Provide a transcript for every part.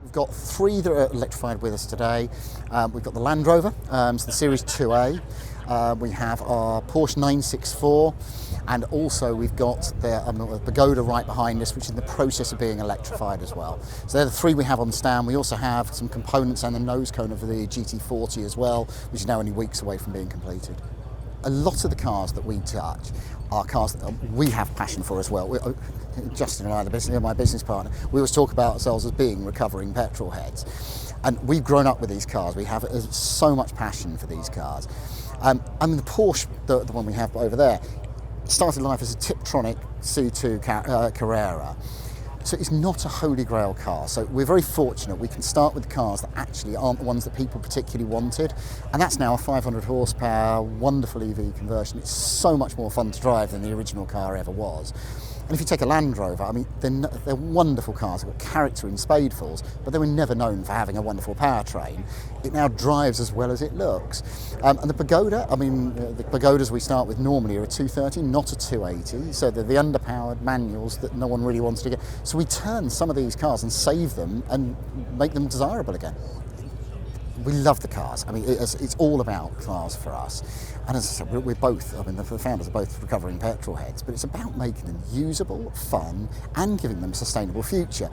We've got 3 that are electrified with us today. We've got the Land Rover, so the Series 2A. We have our Porsche 964, and also we've got the Pagoda right behind us, which is in the process of being electrified as well. So they're the 3 we have on stand. We also have some components and the nose cone of the GT40 as well, which is now only weeks away from being completed. A lot of the cars that we touch are cars that we have passion for as well. Justin and I, my business partner, we always talk about ourselves as being recovering petrol heads. And we've grown up with these cars. We have so much passion for these cars. I mean, the Porsche, the one we have over there, started life as a Tiptronic C2 Carrera. So it's not a holy grail car. So we're very fortunate we can start with cars that actually aren't the ones that people particularly wanted. And that's now a 500 horsepower, wonderful EV conversion. It's so much more fun to drive than the original car ever was. And if you take a Land Rover, I mean, they're wonderful cars. They've got character in spadefuls, but they were never known for having a wonderful powertrain. It now drives as well as it looks. And the Pagoda, I mean, the Pagodas we start with normally are a 230, not a 280. So they're the underpowered manuals that no one really wants to get. So we turn some of these cars and save them and make them desirable again. We love the cars. I mean, it's all about cars for us. And as I said, we're both, I mean, the founders are both recovering petrol heads, but it's about making them usable, fun, and giving them a sustainable future.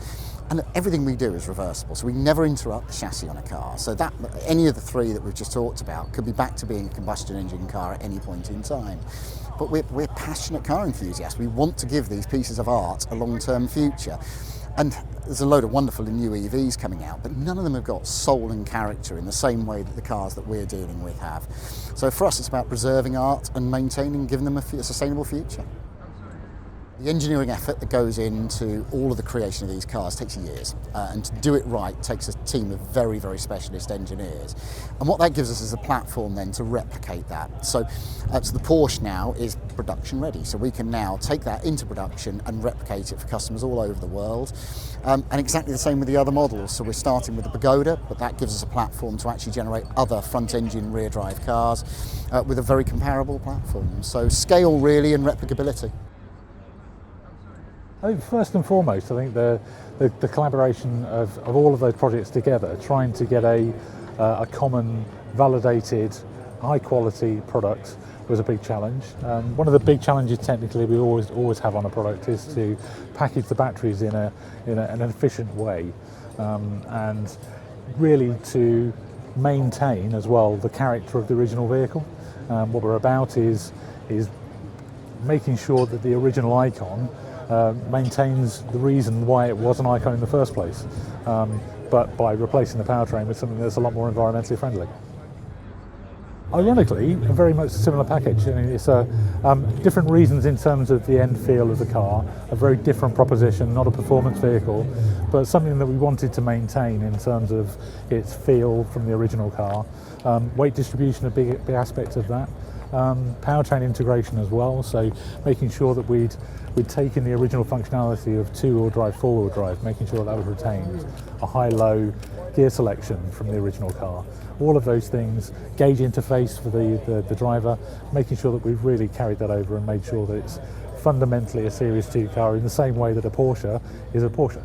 And everything we do is reversible, so we never interrupt the chassis on a car. So that any of the 3 that we've just talked about could be back to being a combustion engine car at any point in time. But we're passionate car enthusiasts. We want to give these pieces of art a long-term future. And there's a load of wonderful new EVs coming out, but none of them have got soul and character in the same way that the cars that we're dealing with have. So for us, it's about preserving art and maintaining, giving them a sustainable future. The engineering effort that goes into all of the creation of these cars takes years, and to do it right takes a team of very, very specialist engineers. And what that gives us is a platform then to replicate that. So the Porsche now is production ready, so we can now take that into production and replicate it for customers all over the world. And exactly the same with the other models. So we're starting with the Pagoda, but that gives us a platform to actually generate other front engine, rear drive cars with a very comparable platform. So scale really and replicability. I think first and foremost, I think the collaboration of all of those projects together, trying to get a common, validated, high-quality product was a big challenge. One of the big challenges technically we always have on a product is to package the batteries in an efficient way, and really to maintain as well the character of the original vehicle. What we're about is making sure that the original icon maintains the reason why it was an icon in the first place, but by replacing the powertrain with something that's a lot more environmentally friendly. Ironically, a very much similar package. I mean, it's different reasons in terms of the end feel of the car, a very different proposition, not a performance vehicle, but something that we wanted to maintain in terms of its feel from the original car. Weight distribution, a big aspect of that. Powertrain integration as well, so making sure that we'd taken the original functionality of 2-wheel drive, 4-wheel drive, making sure that was retained, a high-low gear selection from the original car. All of those things, gauge interface for the driver, making sure that we've really carried that over and made sure that it's fundamentally a Series 2 car in the same way that a Porsche is a Porsche.